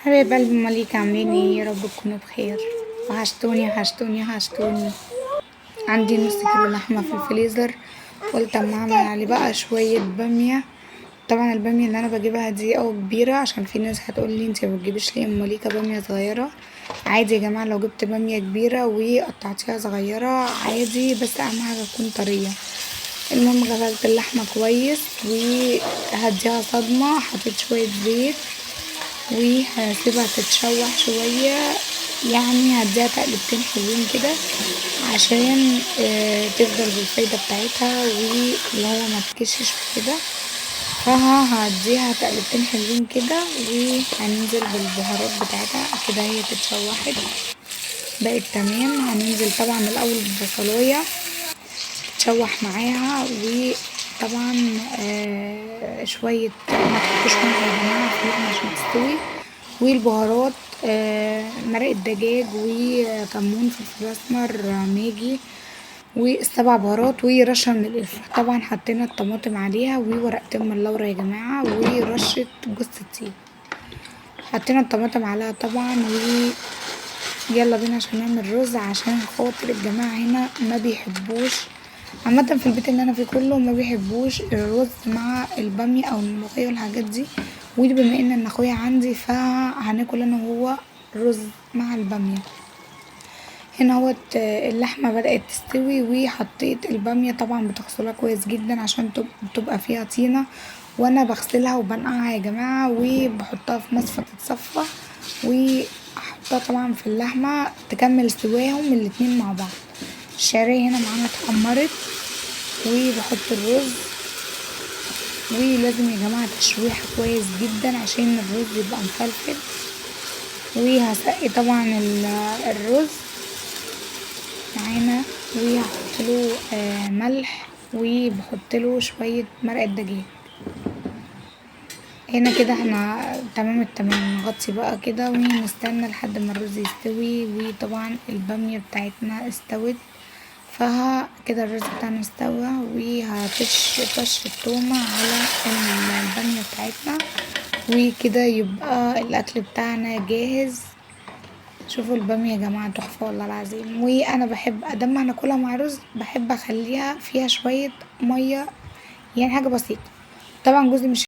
حبايب قلبي مالك عاملين ايه؟ يا رب تكونوا بخير. وحشتوني. عندي نص كيلو لحمة في الفريزر، قلت اما اعمل عليه بقى شوية بامية. طبعا البامية اللي انا بجيبها دي كبيرة، عشان في ناس هتقولي انتي ما بتجيبيش ليه ماليكا بامية صغيرة. عادي يا جماعة، لو جبت بامية كبيرة وقطعتيها صغيرة عادي، بس اهم حاجة تكون طرية. المهم غسلت اللحمة كويس وهديها صدمة، حطيت شوية زيت وهسيبها تتشوح شوية، يعني هديها تقلبتين حلوين كده عشان تفضل بالفايدة بتاعتها واللي هو ما تكشش وكده. هديها تقلبتين حلوين كده وهننزل بالبهارات بتاعتها كده، هي تتشوحت بقت تمام. هننزل طبعا الاول بالبصلاية تتشوح معاها، وطبعا شوية ما تحطوش ملح يا جماعة في اللحمة عشان تستوي، والبهارات مرق الدجاج وكمون فلفل اسمر ماجي والسبع بهارات ورشة من القرفة. طبعا حطينا الطماطم عليها وورقتين من اللورا يا جماعة ورشة جوز الطيب. حطينا الطماطم عليها طبعا يلا بينا عشان نعمل رز، عشان خاطر الجماعة هنا ما بيحبوش، عامة في البيت اللي انا فيه كله ما بيحبوش الرز مع البامية او الملوخية والحاجات دي. وبما ان اخويا عندي فهناكل انا وهو رز مع البامية. هنا هوت اللحمة بدأت تستوي وحطيت البامية، طبعا بتغسلها كويس جدا عشان تبقى فيها طينة، وانا بغسلها وبنقعها يا جماعة وبحطها في مصفى تتصفى، واحطها طبعا في اللحمة تكمل سواهم الاتنين مع بعض. الشعرية هنا معانا اتحمرت وبحط الرز، ولازم يا جماعة تشويحه كويس جدا عشان الرز يبقى مفلفل. وهسقي طبعا الرز معانا وهحطله ملح وبحطله شوية مرقة دجاج. هنا كده احنا تمام التمام، نغطي بقى كده ونستنى لحد ما الرز يستوي. وطبعا البامية بتاعتنا استوت، كده الرز بتاعنا استوى، وهطش طش التومة على البامية بتاعتنا، وكده يبقى الاكل بتاعنا جاهز. شوفوا البامية يا جماعة تحفة والله العظيم. وانا بحب ادام هناكلها مع رز بحب اخليها فيها شوية مية، يعني حاجة بسيطة. طبعا جوزي مش